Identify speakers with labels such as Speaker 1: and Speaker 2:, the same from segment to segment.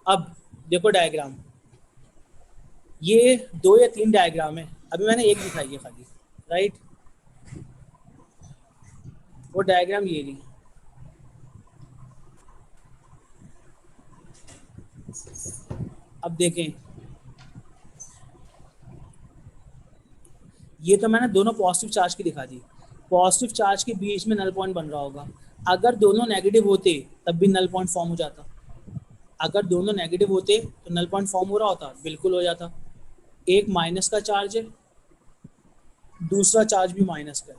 Speaker 1: अब देखो डायग्राम, ये 2 या 3 डायग्राम है, अभी मैंने एक दिखाई है खाली, राइट। वो डायग्राम ये रही, अब देखें, ये तो मैंने दोनों पॉजिटिव चार्ज की दिखा दी। पॉजिटिव चार्ज के बीच में नल पॉइंट बन रहा होगा। अगर दोनों नेगेटिव होते तब भी नल पॉइंट फॉर्म हो जाता। अगर दोनों नेगेटिव होते तो नल पॉइंट फॉर्म हो रहा होता, बिल्कुल हो जाता। एक माइनस का चार्ज है, दूसरा चार्ज भी माइनस का है।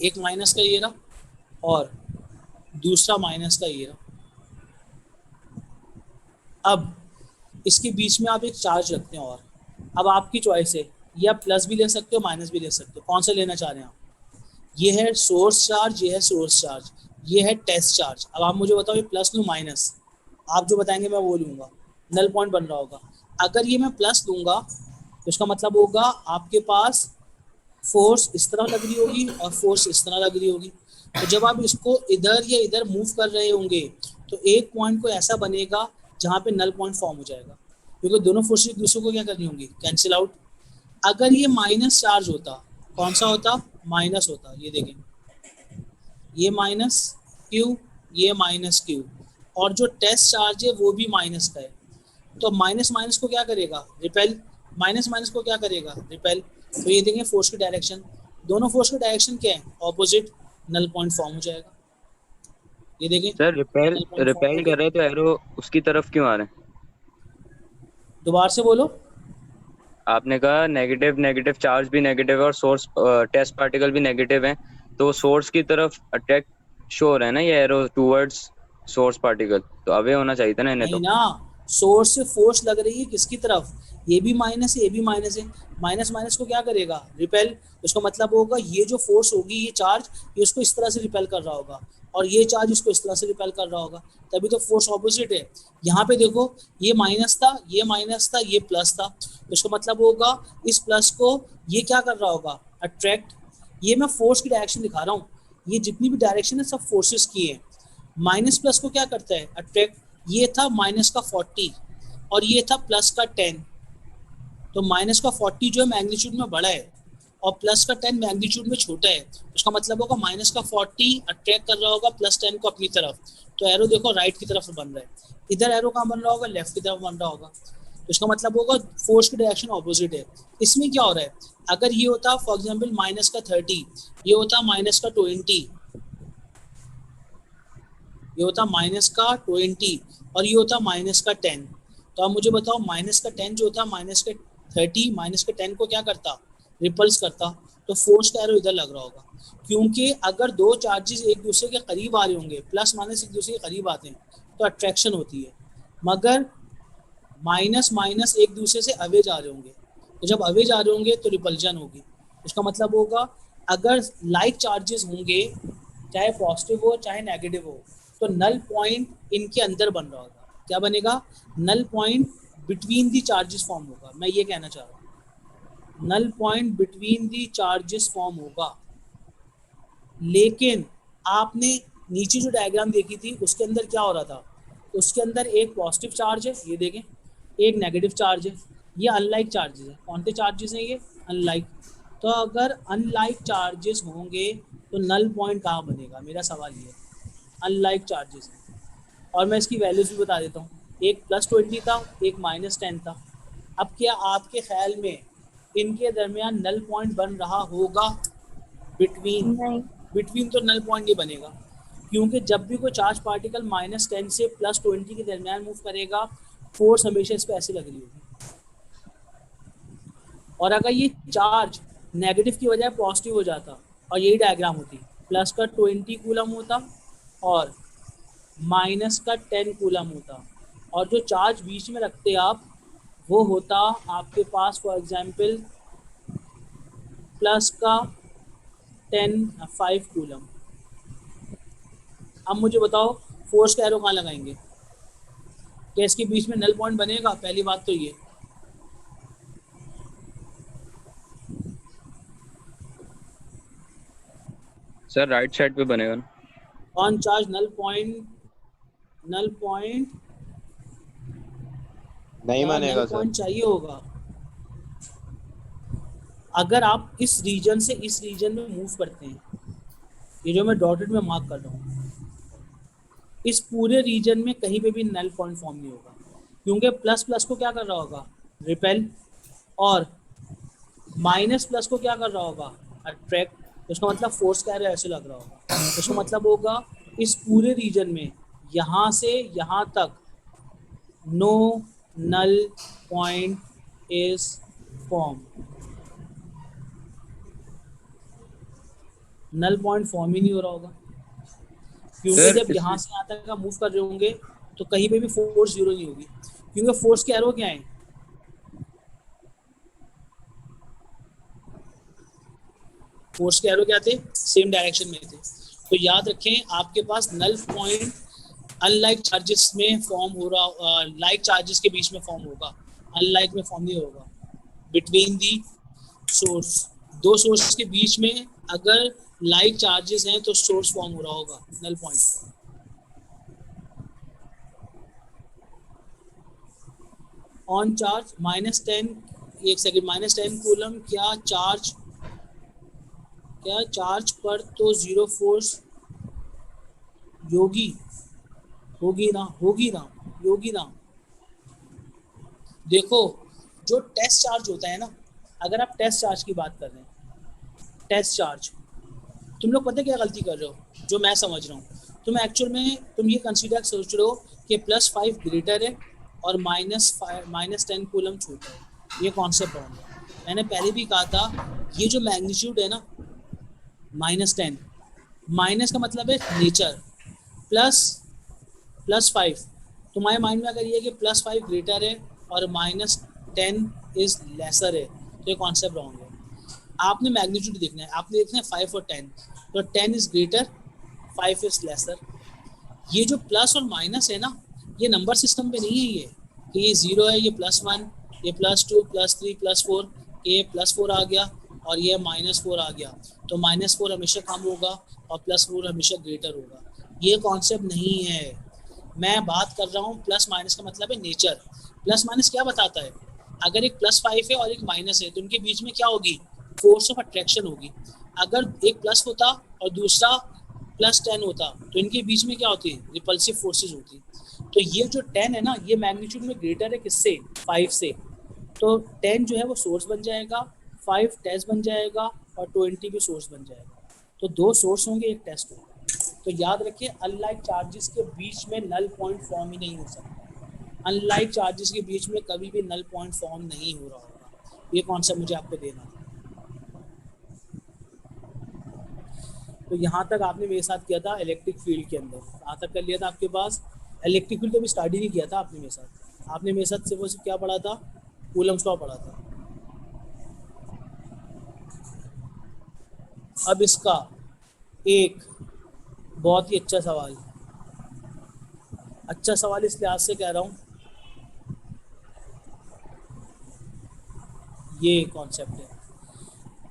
Speaker 1: एक माइनस का ये रहा और दूसरा माइनस का ये रहा। अब इसके बीच में आप एक चार्ज रखते हैं, और अब आपकी चॉइस है, ये आप प्लस भी ले सकते हो, माइनस भी ले सकते हो, कौन सा लेना चाह रहे हैं आप। ये है सोर्स चार्ज, ये है सोर्स चार्ज, ये है टेस्ट चार्ज। अब आप मुझे बताओ ये प्लस लूँ माइनस, आप जो बताएंगे मैं वो लूँगा, नल पॉइंट बन रहा होगा। अगर ये मैं प्लस लूँगा तो इसका मतलब होगा आपके पास फोर्स इस तरह लग रही होगी और फोर्स इस तरह लग रही होगी। तो जब आप इसको इधर या इधर मूव कर रहे होंगे तो एक पॉइंट को ऐसा बनेगा जहाँ पे नल पॉइंट फॉर्म हो जाएगा, क्योंकि दोनों फोर्स एक दूसरे को क्या करनी होंगी, कैंसिल आउट। अगर ये माइनस चार्ज होता, कौन सा होता, माइनस होता, ये देखें, ये माइनस क्यू, ये माइनस क्यू, और जो टेस्ट चार्ज है वो भी माइनस का है। तो माइनस माइनस को क्या करेगा, रिपेल। माइनस माइनस को क्या करेगा, रिपेल। तो ये देखें फोर्स की डायरेक्शन, दोनों फोर्स की डायरेक्शन क्या है, ऑपोजिट, नल पॉइंट फॉर्म हो जाएगा। ये देखें,
Speaker 2: sir repel
Speaker 1: null point form हो
Speaker 2: रिपेल
Speaker 1: गया।
Speaker 2: कर रहे हैं तो एरो उसकी तरफ क्यों आ रहे हैं?
Speaker 1: दोबारा से बोलो।
Speaker 2: आपने कहा नेगेटिव नेगेटिव चार्ज भी नेगेटिव है और सोर्स टेस्ट पार्टिकल भी नेगेटिव है, तो सोर्स की तरफ अट्रैक्ट शो हो रहा है ना ये एरो टूवर्ड्स सोर्स पार्टिकल, तो अवे होना चाहिए था ना इन्हें
Speaker 1: नहीं
Speaker 2: तो।
Speaker 1: ना, सोर्स से फोर्स लग रही है किसकी तरफ, ये भी माइनस है, ये भी माइनस है। माइनस माइनस को क्या करेगा, रिपेल। उसका मतलब होगा ये जो फोर्स होगी, ये चार्ज, ये उसको इस तरह से रिपेल कर रहा होगा, और ये चार्ज इसको इस तरह से रिपेल कर रहा होगा, तभी तो फोर्स ऑपोजिट है। यहाँ पे देखो, ये माइनस था, ये माइनस था, ये प्लस था, तो उसका मतलब होगा इस प्लस को ये क्या कर रहा होगा, अट्रैक्ट। ये मैं फोर्स की डायरेक्शन दिखा रहा हूँ, ये जितनी भी डायरेक्शन है सब फोर्सेस की है। माइनस प्लस को क्या करता है, अट्रैक्ट। ये था माइनस का 40 और ये था प्लस का 10, तो माइनस का 40 जो है मैग्नीट्यूड में बड़ा है और प्लस का 10 मैग्नीट्यूड में छोटा है। उसका मतलब होगा माइनस का 40 अट्रैक्ट कर रहा होगा प्लस 10 को अपनी तरफ। तो एरो देखो राइट की तरफ बन रहा है, इधर एरो कहाँ बन रहा होगा, लेफ्ट की तरफ बन रहा होगा। तो इसका मतलब होगा फोर्स की डायरेक्शन ऑपोजिट है। इसमें क्या हो रहा है, अगर ये होता फॉर एग्जाम्पल माइनस का 30, ये होता माइनस का 20, ये होता माइनस का 20 और ये होता माइनस का 10। तो आप मुझे बताओ माइनस का 10 जो होता माइनस के 30 माइनस के 10 को क्या करता, रिपल्स करता। तो फोर्स का एरो इधर लग रहा होगा, क्योंकि अगर दो चार्जेस एक दूसरे के करीब आ रहे होंगे, प्लस माइनस एक दूसरे के करीब आते हैं तो अट्रैक्शन होती है। मगर माइनस माइनस एक दूसरे से अवे जा रहे होंगे, तो जब अवे जा रहे होंगे तो रिपल्जन होगी। उसका मतलब होगा अगर लाइक चार्जेस होंगे, चाहे पॉजिटिव हो चाहे नेगेटिव हो, तो नल पॉइंट इनके अंदर बन रहा होगा। क्या बनेगा, null point between the charges form होगा, मैं ये कहना चाह रहा हूँ, null point between the charges form होगा। लेकिन आपने नीचे जो डायग्राम देखी थी उसके अंदर क्या हो रहा था, उसके अंदर एक पॉजिटिव चार्ज है, ये देखें, एक नेगेटिव चार्ज है। ये अनलाइक चार्जेस है, कौन से चार्जेस हैं ये, अनलाइक। तो अगर अनलाइक चार्जेस होंगे तो नल पॉइंट कहाँ बनेगा, मेरा सवाल ये है। अनलाइक चार्जेस हैं, और मैं इसकी वैल्यूज भी बता देता हूँ। एक +20 था, एक -10 था। अब क्या आपके ख्याल में इनके दरमियान नल पॉइंट बन रहा होगा, बिटवीन।
Speaker 3: नहीं।
Speaker 1: बिटवीन तो नल पॉइंट नहीं बनेगा, क्योंकि जब भी कोई चार्ज पार्टिकल -10 से +20 के दरमियान मूव करेगा, फोर्स हमेशा इस पर ऐसी लग रही होगी। और अगर ये चार्ज नेगेटिव की बजाय पॉजिटिव हो जाता और यही डायग्राम होती, प्लस का 20 कूलम होता और माइनस का 10 कूलम होता, और जो चार्ज बीच में रखते आप वो होता आपके पास फॉर एग्जांपल प्लस का 5 कूलम। अब मुझे बताओ फोर्स का एरो कहाँ लगाएंगे, क्या इसके बीच में नल पॉइंट बनेगा, पहली बात तो ये।
Speaker 2: सर राइट साइड पे बनेगा ना।
Speaker 1: ऑन चार्ज नल पॉइंट
Speaker 3: नहीं
Speaker 1: यार नल
Speaker 3: मानेगा सर।
Speaker 1: पॉइंट चाहिए होगा। अगर आप इस रीजन से इस रीजन में मूव करते हैं, ये जो मैं डॉटेड में मार्क कर रहा हूँ, इस पूरे रीजन में कहीं पे भी नल पॉइंट फॉर्म नहीं होगा, क्योंकि प्लस प्लस को क्या कर रहा होगा, रिपेल, और माइनस प्लस को क्या कर रहा होगा, अट्रैक्ट। तो उसका मतलब फोर्स क्या है, ऐसे लग रहा होगा। तो उसका मतलब होगा इस पूरे रीजन में यहाँ से यहाँ तक no null point is form, null point form ही नहीं हो रहा होगा, क्योंकि
Speaker 2: सर
Speaker 1: जब यहाँ से यहाँ तक आप मूव कर रहे होंगे तो कहीं पे भी फोर्स जीरो नहीं होगी, क्योंकि फोर्स के एरो क्या है, फोर्स के एरो क्या थे, सेम डायरेक्शन में थे। तो याद रखें आपके पास नल पॉइंट अनलाइक चार्जेस में फॉर्म हो रहा, लाइक चार्जेस के बीच में फॉर्म होगा, अनलाइक में फॉर्म नहीं होगा। बिटवीन दी सोर्स, दो सोर्स के बीच में अगर लाइक चार्जेस हैं तो सोर्स फॉर्म हो रहा होगा, नल पॉइंट। ऑन चार्ज -10, एक सेकेंड, -10 कूलम, क्या चार्ज पर तो जीरो फोर्स योगी होगी ना। देखो जो टेस्ट चार्ज होता है ना, अगर आप टेस्ट चार्ज की बात कर रहे हैं, टेस्ट चार्ज, तुम लोग पता क्या गलती कर रहे हो, जो मैं समझ रहा हूँ, तुम एक्चुअल में तुम ये कंसीडर सोच रहे हो कि +5 ग्रेटर है और -10 कूलम छोटा है। ये कॉन्सेप्ट रॉन्ग है। मैंने पहले भी कहा था, ये जो मैग्नीट्यूड है ना, -10, माइनस का मतलब है नेचर, प्लस +5, तुम्हारे माइंड में अगर ये है कि +5 ग्रेटर है और -10 इज लेसर है, तो ये कॉन्सेप्ट रॉन्ग है। आपने मैग्नीट्यूड देखना है, आपने देखना है 5 और 10, तो 10 इज ग्रेटर, 5 इज लेसर। ये जो प्लस और माइनस है ना, ये नंबर सिस्टम पे नहीं है, ये कि ये 0 है, ये +1, ये +2, +3, +4, ये +4 आ गया और ये -4 आ गया, तो -4 हमेशा कम होगा और +4 हमेशा ग्रेटर होगा। ये कॉन्सेप्ट नहीं है। मैं बात कर रहा हूँ प्लस माइनस का मतलब है नेचर। प्लस माइनस क्या बताता है, अगर एक +5 है और एक माइनस है तो उनके बीच में क्या होगी, फोर्स ऑफ अट्रैक्शन होगी। अगर एक प्लस होता और दूसरा +10 होता तो इनके बीच में क्या होती है, रिपल्सिव फोर्सेज होती। तो ये जो 10 है ना, ये मैग्नीट्यूड में ग्रेटर है किससे, 5 से। तो 10 जो है वो सोर्स बन जाएगा, 5 टेस्ट बन जाएगा और 20 भी सोर्स बन जाएगा। तो दो सोर्स होंगे, एक टेस्ट होगा। तो याद रखिए अनलाइक चार्जेस के बीच में नल पॉइंट फॉर्म ही नहीं हो सकता, अनलाइक चार्जेस के बीच में कभी भी नल पॉइंट फॉर्म नहीं हो रहा होगा। ये कॉन्सेप्ट मुझे आपको देना था। तो यहाँ तक आपने मेरे साथ किया था इलेक्ट्रिक फील्ड के अंदर, कहाँ तक कर लिया था आपके पास, इलेक्ट्रिक फील्ड तो भी स्टडी नहीं किया था आपने मेरे साथ। आपने मेरे साथ सिर्फ क्या पढ़ा था, कूलम्स लॉ पढ़ा था। अब इसका एक बहुत ही अच्छा सवाल इस लिहाज से कह रहा हूँ, ये कॉन्सेप्ट है,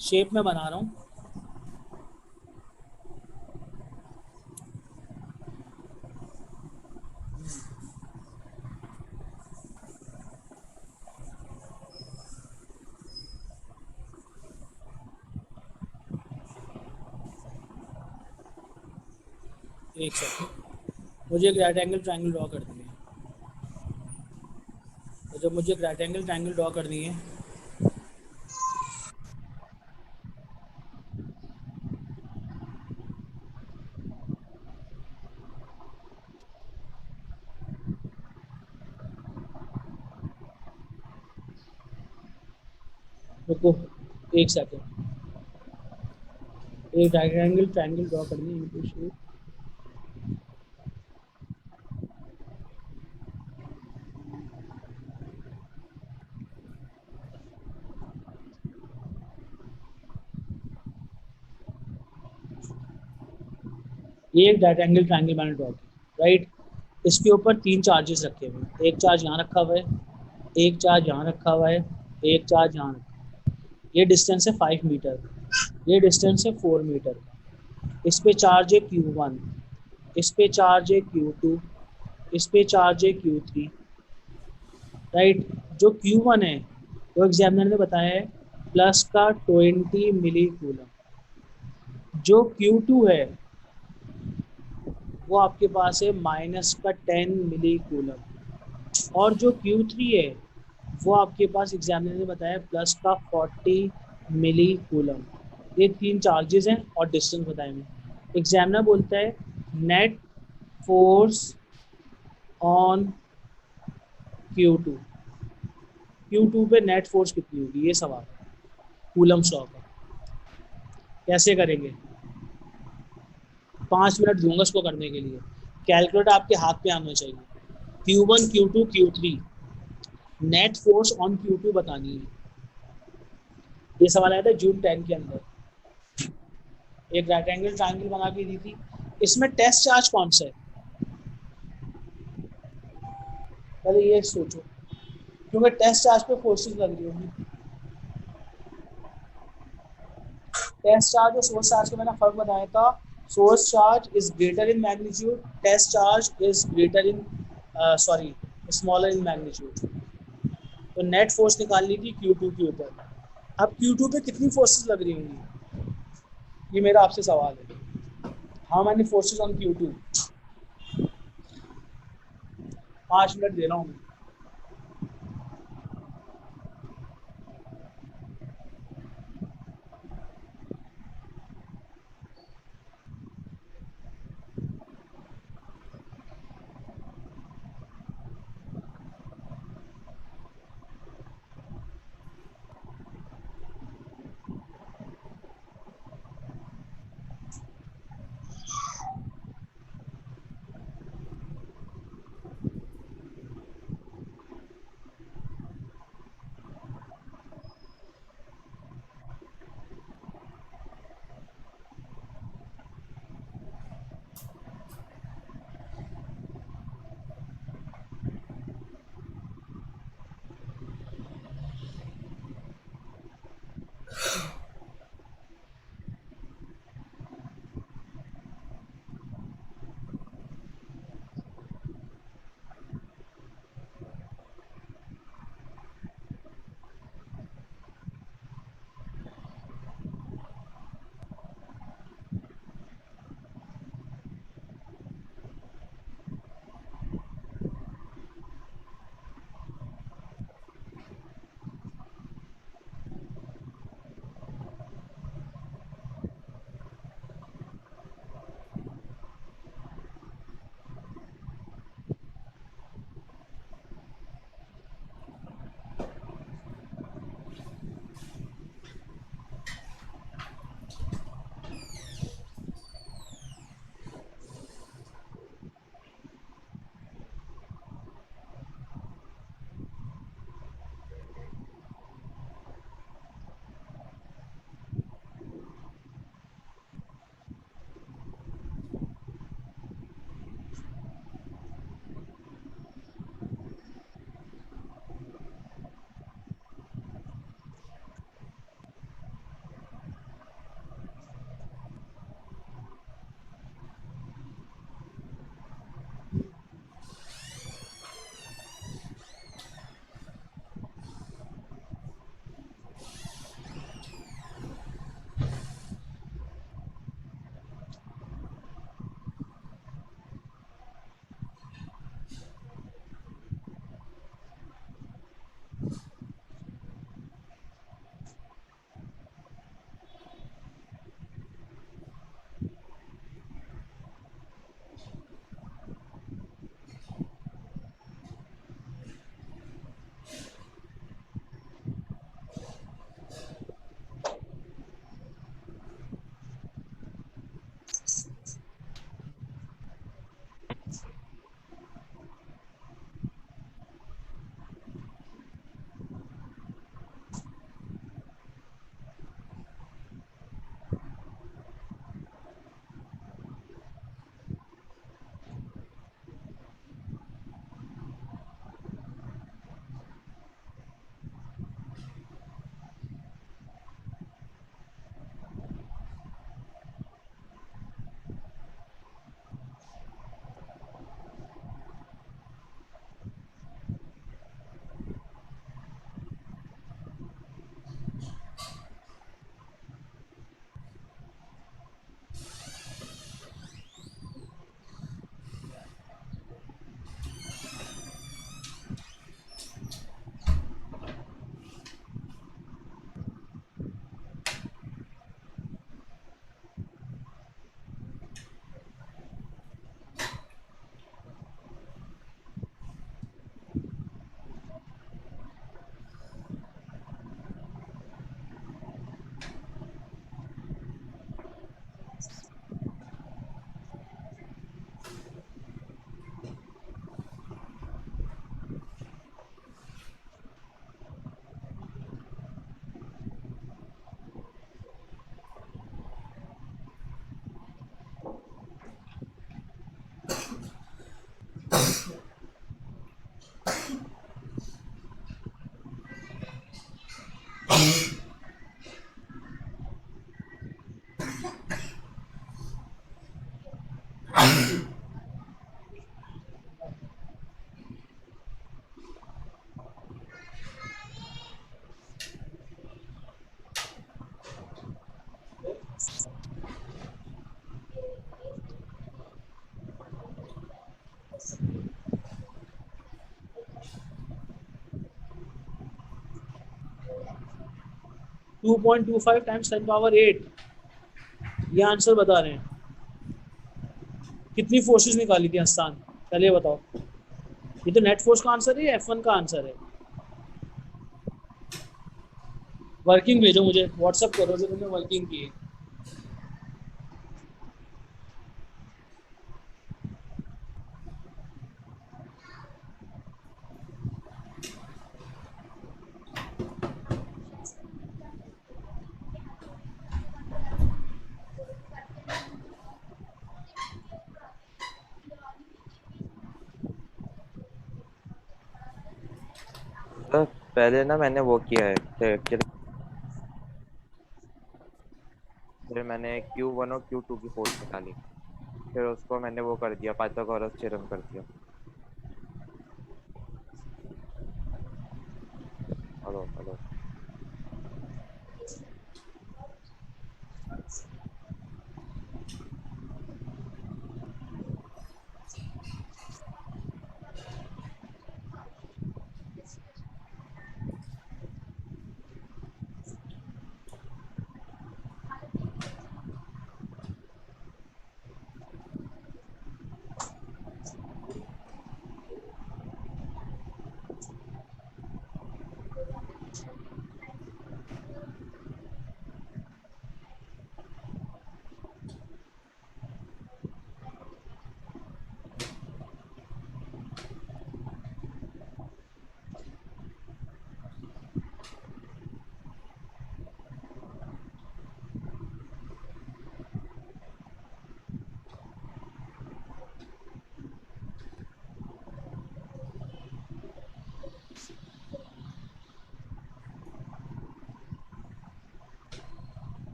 Speaker 1: शेप में बना रहा हूँ। एक सेकंड, मुझे एक राइट एंगल ट्रायंगल ड्रॉ कर दिए। तो जब मुझे एक राइट एंगल ट्रायंगल ड्रॉ कर दिए, रुको एक सेकंड, एक राइट एंगल ट्रायंगल ड्रॉ कर दिए, ये एक राइट एंगल ट्रायंगल मैंने ड्रॉ किया, राइट। इसके ऊपर 3 चार्जेस रखे हुए हैं, एक चार्ज यहाँ रखा हुआ है, एक चार्ज यहाँ रखा हुआ है, एक चार्ज यहाँ रखा हुआ है। ये डिस्टेंस है 5 मीटर, ये डिस्टेंस है 4 मीटर। इस पे चार्ज है Q1, इस पे चार्ज है Q2, इस पे चार्ज है Q3, राइट। जो Q1 है वो एग्जामिनर ने बताया है प्लस का 20 मिली कूलम, जो Q2 है वो आपके पास है माइनस का 10 मिली कूलम, और जो Q3 है वो आपके पास एग्जामिनर ने बताया प्लस का 40 मिली कूलम। ये तीन चार्जेस हैं और डिस्टेंस बताएंगे। एग्जामिनर बोलता है net force on Q2, Q2 पे नेट फोर्स कितनी होगी, ये सवाल है कूलम लॉ का। कैसे करेंगे? 5 मिनट दूंगा इसको करने के लिए। कैलकुलेटर आपके हाथ पे आना चाहिए। Q1, Q2, Q3 net force on Q2 बतानी है। ये सवाल आया था जून 10 के अंदर, एक राइट एंगल ट्राइंगल बना के दी थी। इसमें टेस्ट चार्ज कौन सा है, पहले ये सोचो, क्योंकि टेस्ट चार्ज पे फोर्सेस लग रही होंगी। टेस्ट चार्ज और सोर्स चार्ज का मैंने फर्क बताया था। Source charge is greater in magnitude, test charge is greater in sorry smaller in magnitude. तो नेट फोर्स निकाल ली थी Q2 के ऊपर। अब Q2 पे कितनी फोर्सेस लग रही होंगी, ये मेरा आपसे सवाल है। How many forces on Q2? 5 minute दे रहा हूँ मैं। 2.25 टाइम्स 10 पावर 8, ये आंसर बता रहे हैं। कितनी फोर्सेस निकाली थी हस्तान, पहले बताओ। ये तो नेट फोर्स का आंसर है, F1 का आंसर है। वर्किंग भेजो मुझे, व्हाट्सअप करो जो तुमने वर्किंग की है।
Speaker 3: तो पहले ना मैंने वो किया है, फिर मैंने Q1 और Q2 की फोर्स निकाली, फिर उसको मैंने वो कर दिया, पाइथागोरस थ्योरम कर दिया। Hello hello.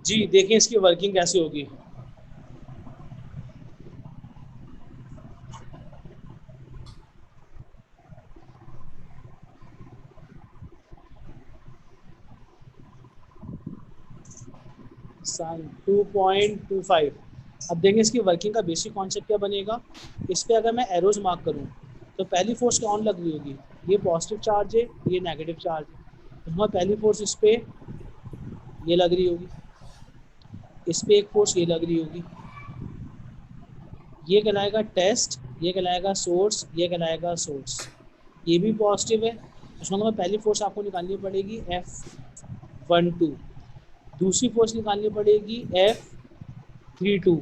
Speaker 1: जी देखें इसकी वर्किंग कैसे होगी। साइन 2.25। अब देखें इसकी वर्किंग का बेसिक कॉन्सेप्ट क्या बनेगा। इस पर अगर मैं एरोज मार्क करूँ तो पहली फोर्स कौन लग रही होगी, ये पॉजिटिव चार्ज है, ये नेगेटिव चार्ज है। तो हमारी पहली फोर्स इस पर ये लग रही होगी, इस पर एक फोर्स ये लग रही होगी। ये कहलाएगा टेस्ट, ये कहलाएगा सोर्स, ये कहलाएगा सोर्स। ये भी पॉजिटिव है, उसमें मतलब पहली फोर्स आपको निकालनी पड़ेगी F12, दूसरी फोर्स निकालनी पड़ेगी F32।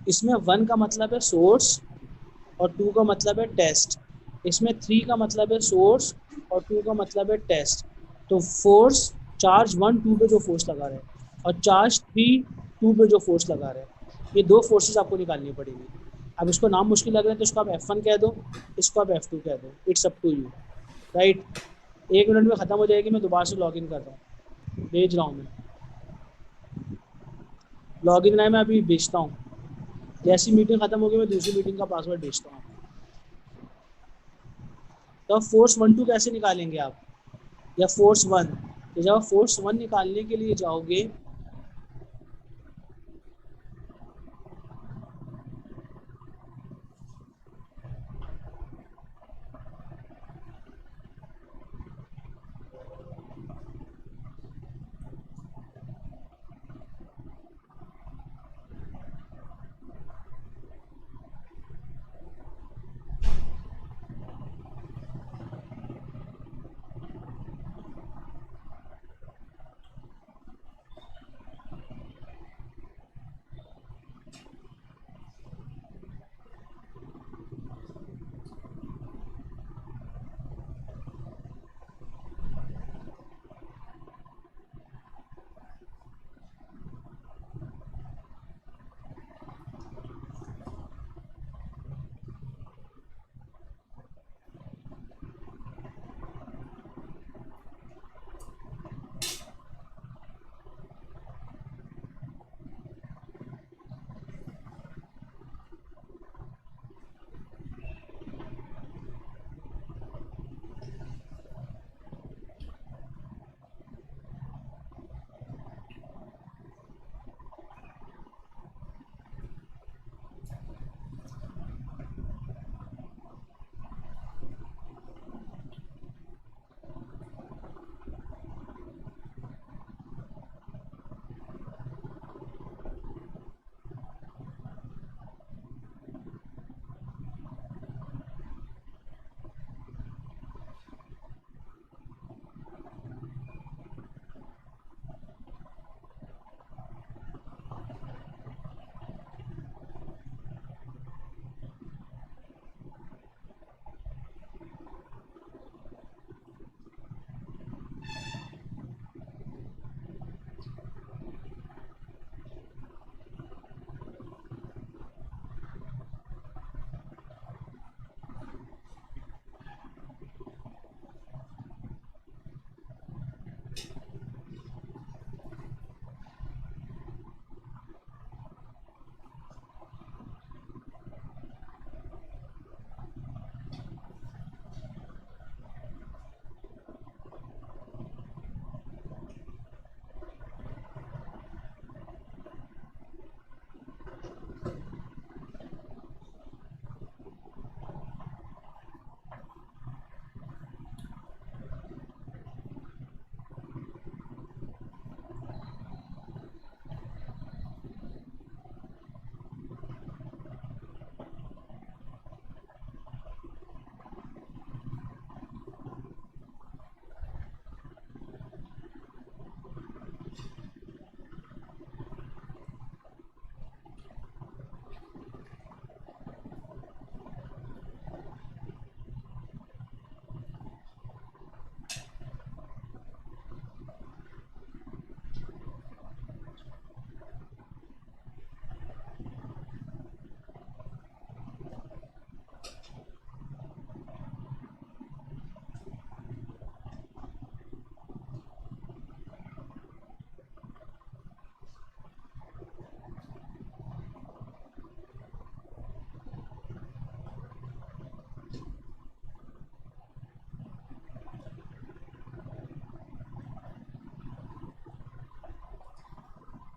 Speaker 1: इसमें 1 का मतलब है सोर्स और 2 का मतलब है टेस्ट। इसमें 3 का मतलब है सोर्स और 2 का मतलब है टेस्ट। तो फोर्स चार्ज 1 2 पे जो फोर्स लगा रहे हैं और चार्ज 3 2 पे जो फोर्स लगा रहे हैं, ये दो फोर्सेस आपको निकालनी पड़ेगी। अब इसको नाम मुश्किल लग रहा है तो इसको आप F1 कह दो, इसको आप F2 कह दो, it's up to you. Right, 1 minute में ख़त्म हो जाएगी, मैं दोबारा से लॉग इन कर रहा हूँ, भेज रहा हूँ मैं। लॉग इन है, मैं अभी भेजता हूँ। जैसी मीटिंग खत्म होगी मैं दूसरी मीटिंग का पासवर्ड भेजता हूँ। तो अब फोर्स 1 2 कैसे निकालेंगे आप, या फोर्स 1। तो जब आप फोर्स 1 निकालने के लिए जाओगे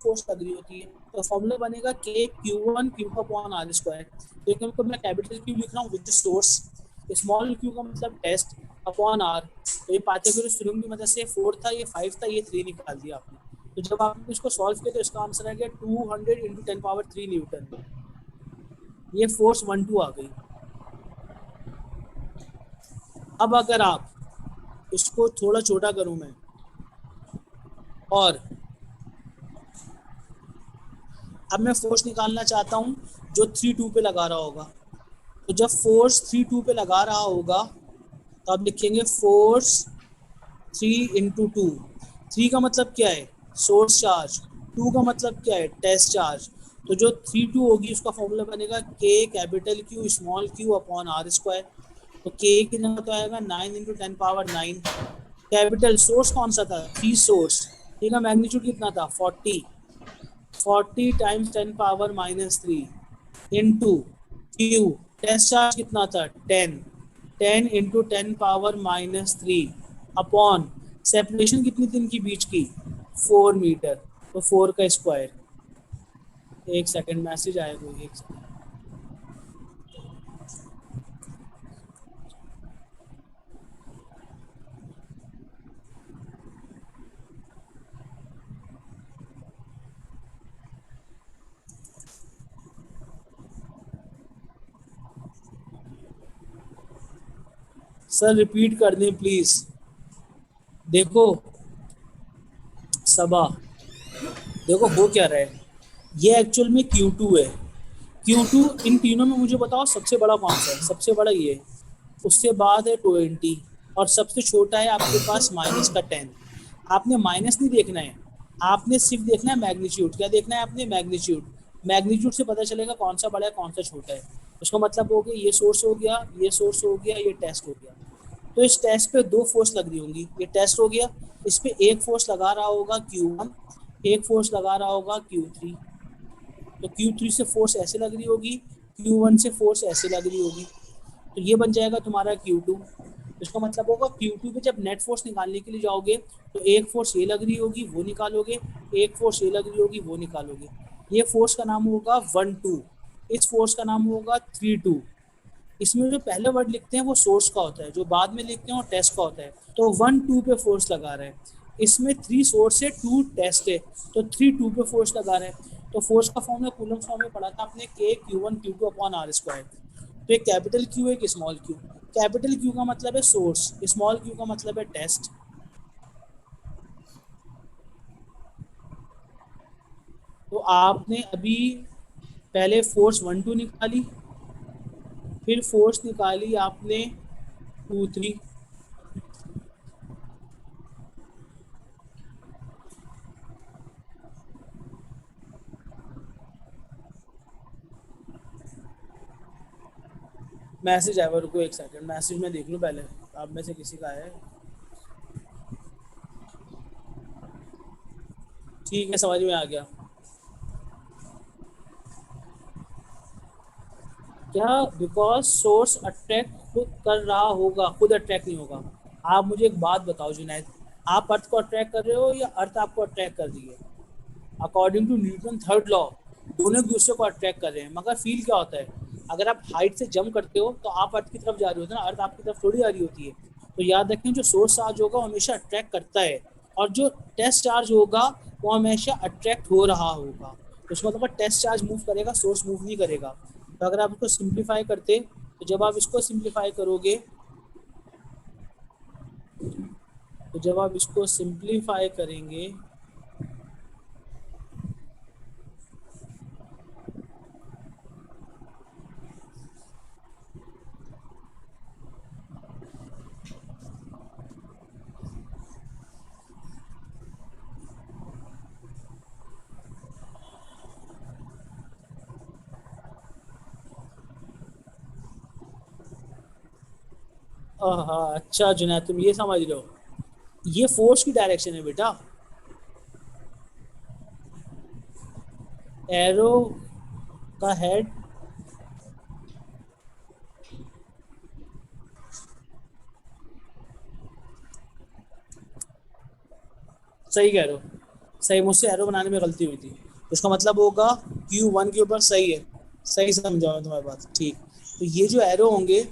Speaker 1: फोर्स लग रही होती है, तो फॉर्मूला बनेगा के Q1 Q upon r square. लेकिन तो मैं कैपिटल Q लिख रहा हूँ विद सोर्स, स्मॉल q का मतलब टेस्ट अपॉन आर। तो ये पाइथागोरस थ्योरम की मदद से 4 था, ये 5 था, ये 3 निकाल दिया आपने। तो जब आपने इसको सॉल्व किया तो इसका आंसर आ गया 200 इंटू 10 पावर 3 न्यूटन। ये फोर्स 1 2 आ गई। अब अगर आप इसको थोड़ा छोटा करूं मैं, और अब मैं फोर्स निकालना चाहता हूं जो 3 2 पे लगा रहा होगा। तो जब फोर्स 3 2 पे लगा रहा होगा तो आप लिखेंगे फोर्स 3 × 2। 3 का मतलब क्या है, सोर्स चार्ज। 2 का मतलब क्या है, टेस्ट चार्ज। तो जो 3 2 होगी उसका फॉर्मूला बनेगा k capital Q small q upon r square. तो के कितना तो आएगा 9 इंटू 10 पावर 9। कैपिटल सोर्स कौन सा था, 3 सोर्स। ठीक है, मैग्नीट्यूड कितना था 40 times 10 power into Q. Test charge कितना था 10 इंटू 10 पावर-3 अपॉन सेपरेशन कितनी थी इनकी बीच की 4 मीटर, तो 4 का स्क्वायर। एक सेकंड मैसेज आएगा, एक सेकंड। सर रिपीट कर दें प्लीज। देखो सबा, देखो हो क्या रहा है, ये एक्चुअल में Q2 है। Q2 इन तीनों में मुझे बताओ सबसे बड़ा कौन सा है, सबसे बड़ा ये है, उसके बाद है 20 और सबसे छोटा है आपके पास -10। आपने माइनस नहीं देखना है, आपने सिर्फ देखना है मैग्नीट्यूड। क्या देखना है आपने, मैग्नीट्यूड। मैग्नीट्यूड से पता चलेगा कौन सा बड़ा है कौन सा छोटा है। उसका मतलब हो गया ये सोर्स हो गया, ये सोर्स हो गया, ये टेस्ट हो गया। तो इस टेस्ट पे 2 फोर्स लग रही होंगी, ये टेस्ट हो गया। इस पे एक फोर्स लगा रहा होगा Q1, एक फोर्स लगा रहा होगा Q3। तो Q3 से फोर्स ऐसे लग रही होगी, Q1 से फोर्स ऐसे लग रही होगी। तो ये बन जाएगा तुम्हारा Q2। इसका मतलब होगा Q2 पे जब नेट फोर्स निकालने के लिए जाओगे तो एक फोर्स ये लग रही होगी वो निकालोगे, एक फोर्स ये लग रही होगी वो निकालोगे। ये फोर्स का नाम होगा 1 2, इस फोर्स का नाम होगा 3 2। इसमें जो पहले वर्ड लिखते हैं वो सोर्स का होता है, जो बाद में लिखते हैं वो टेस्ट का होता है। तो 1 2 पे फोर्स लगा रहा है, इसमें 3 सोर्स है 2 टेस्ट है, तो 3 2 पे फोर्स लगा रहा है। तो फोर्स का फॉर्म कूलम्स फॉर्म में पढ़ा था आपने, के Q1 Q2 upon r square. तो एक कैपिटल Q है, एक स्मॉल Q। कैपिटल Q का मतलब है सोर्स, स्मॉल Q का मतलब है टेस्ट। तो आपने अभी पहले फोर्स 1 2 निकाली, फिर फोर्स निकाली आपने 2 3। मैसेज आया, रुको एक सेकंड, मैसेज में देख लूँ पहले आप में से किसी का है। ठीक है, समझ में आ गया। क्या, बिकॉज सोर्स अट्रैक्ट खुद कर रहा होगा, खुद अट्रैक्ट नहीं होगा। आप मुझे एक बात बताओ जुनैद, आप अर्थ को अट्रैक्ट कर रहे हो या अर्थ आपको अट्रैक्ट कर रही है। According to Newton third law दोनों एक दूसरे को अट्रैक्ट कर रहे हैं, मगर फील क्या होता है, अगर आप हाइट से जंप करते हो तो आप अर्थ की तरफ जा रहे होते हैं ना, अर्थ आपकी तरफ थोड़ी आ रही होती है। तो याद रखें जो सोर्स चार्ज होगा वो हमेशा अट्रैक्ट करता है, और जो टेस्ट चार्ज होगा वो हमेशा अट्रैक्ट हो रहा होगा। तो उसका मतलब टेस्ट चार्ज मूव करेगा, सोर्स मूव नहीं करेगा। तो अगर आप इसको सिंप्लीफाई करते, तो जब आप इसको सिंप्लीफाई करोगे, तो जब आप इसको सिंप्लीफाई करेंगे हाँ अच्छा जुनैद तुम ये समझ रहे हो, ये फोर्स की डायरेक्शन है बेटा, एरो का हेड। सही कह रहे हो, सही, मुझसे एरो बनाने में गलती हुई थी। तो इसका मतलब होगा Q1 के ऊपर सही है, सही समझा मैं तुम्हारी बात, ठीक। तो ये जो एरो होंगे,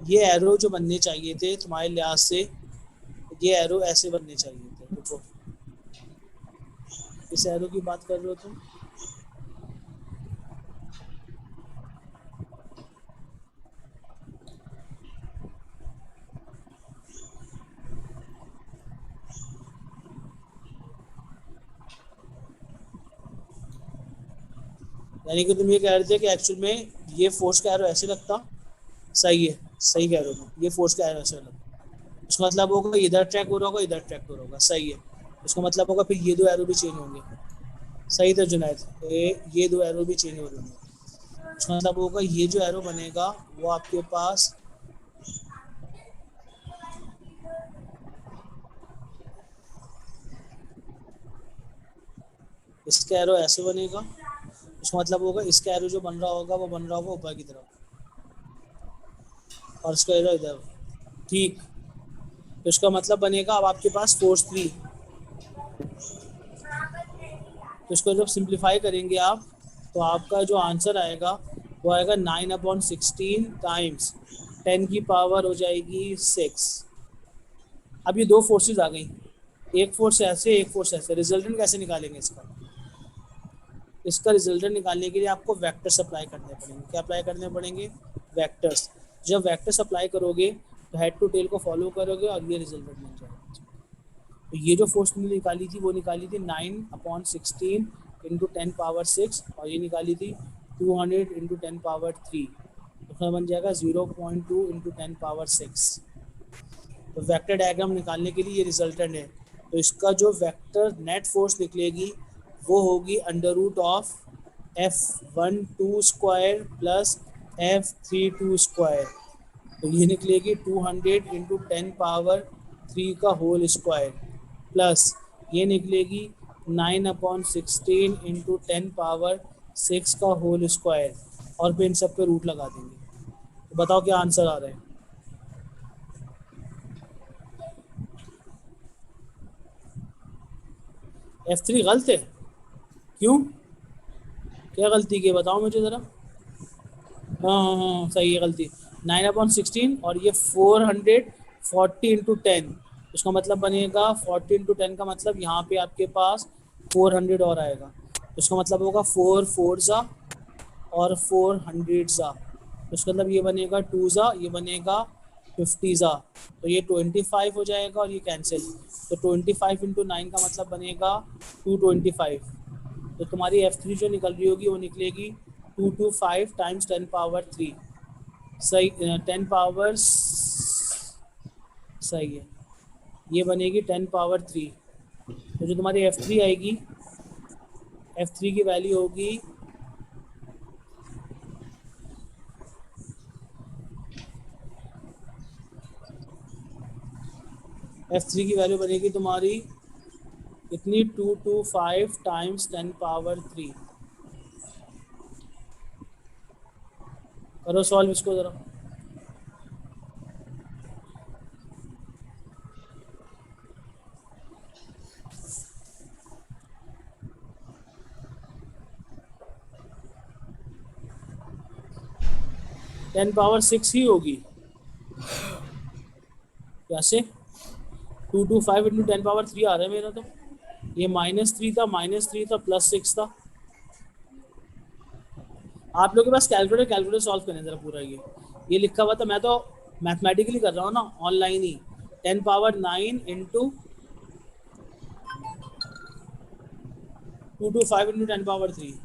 Speaker 1: ये एरो जो बनने चाहिए थे तुम्हारे लिहाज से, ये एरो ऐसे बनने चाहिए थे। देखो इस एरो की बात कर रहे हो तुम, यानी कि तुम ये कह रहे थे कि एक्चुअल में ये फोर्स का एरो ऐसे लगता, सही है, सही कह रहे हो तुम, ये फोर्स का एरो ऐसे लगता। उसका मतलब होगा इधर ट्रैक हो रहा होगा, इधर ट्रैक हो रहा होगा, सही है। उसका मतलब होगा फिर ये दो एरो भी चेंज होंगे, सही था जुनैद, ये दो एरो भी चेंज हो रहे होंगे। उसका मतलब होगा ये जो एरो बनेगा वो आपके पास इसका एरो ऐसे बनेगा। उसका मतलब होगा इसका एरो जो बन रहा होगा वो बन रहा होगा ऊपर की तरफ, और इसका एरो इधर, ठीक। तो इसका मतलब बनेगा अब आपके पास फोर्स 3। तो इसको जब सिंप्लीफाई करेंगे आप, तो आपका जो आंसर आएगा वो आएगा 9/16 टाइम्स 10 की पावर हो जाएगी 6। अब ये दो फोर्सेज आ गई, एक फोर्स ऐसे, एक फोर्स ऐसे। रिजल्टेंट कैसे निकालेंगे इसका? इसका रिजल्टेंट निकालने के लिए आपको वेक्टर्स अप्लाई करने पड़ेंगे। क्या अप्लाई करने पड़ेंगे? वेक्टर्स। जब वेक्टर्स अप्लाई करोगे तो हेड टू टेल को फॉलो करोगे और ये रिजल्टेंट मिल जाएगा। तो ये जो फोर्स तुमने निकाली थी वो निकाली थी 9/16 इंटू 10 पावर 6, और ये निकाली थी 200 इंटू 10 पावर 3। तो उसमें बन जाएगा 0.2 इंटू 10 पावर 6। तो वेक्टर डायग्राम निकालने के लिए ये रिजल्टेंट है। तो इसका जो वेक्टर नेट फोर्स निकलेगी वो होगी under root of F12 square plus F32 square. तो ये निकलेगी 200 इंटू 10 पावर 3 का होल स्क्वायर, प्लस ये निकलेगी 9/16 इंटू 10 पावर 6 का होल स्क्वायर, और फिर इन सब पे रूट लगा देंगे। तो बताओ क्या आंसर आ रहा है? F3 गलत है? क्यों, क्या गलती की बताओ मुझे ज़रा। हाँ, सही है गलती। 9/16 और ये 440 इंटू 10। उसका मतलब बनेगा 40 इंटू 10 का मतलब यहाँ पे आपके पास 400 और आएगा। उसका मतलब होगा 4 4 ज़ा और 400 ज़ा। उसका मतलब ये बनेगा 2 ज़ा, ये बनेगा 50 ज़ा। तो ये 25 हो जाएगा और ये कैंसिल। तो 25 इंटू 9 का मतलब बनेगा 225। तो तुम्हारी F3 जो निकल रही होगी वो निकलेगी 225 टाइम्स 10 पावर 3। सही, 10 पावर सही है, ये बनेगी 10 पावर 3। तो जो तुम्हारी F3 आएगी, F3 की वैल्यू होगी F3 की वैल्यू बनेगी तुम्हारी इतनी 225 टाइम्स 10 पावर 3। करो सॉल्व इसको ज़रा। 10 पावर 6 ही होगी कैसे? 225 इंटू 10 पावर 3 आ रहा है मेरा। तो ये -3 था, -3 था, +6 था। आप लोगों के पास कैलकुलेटर सॉल्व करें ज़रा पूरा। ये लिखा हुआ था, मैं तो मैथमेटिकली कर रहा हूँ ना, ऑनलाइन ही। 10 power 9 into 225 into 10 power 3।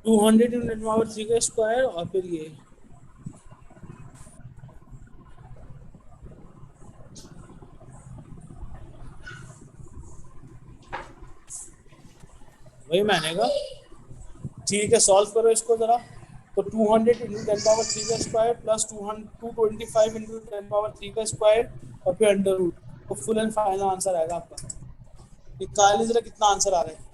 Speaker 1: 200 into 10 power 3 का स्क्वायर, और फिर ये वही मैंने कहा। ठीक है, सॉल्व करो इसको जरा। तो 200 इंटू 10 पावर 3 का स्क्वायर प्लस 225 इंटू 10 पावर 3 का स्क्वायर और फिर अंडर रूट, तो फुल एंड फाइनल आंसर आएगा आपका। निकालिए जरा कितना आंसर आ रहा है।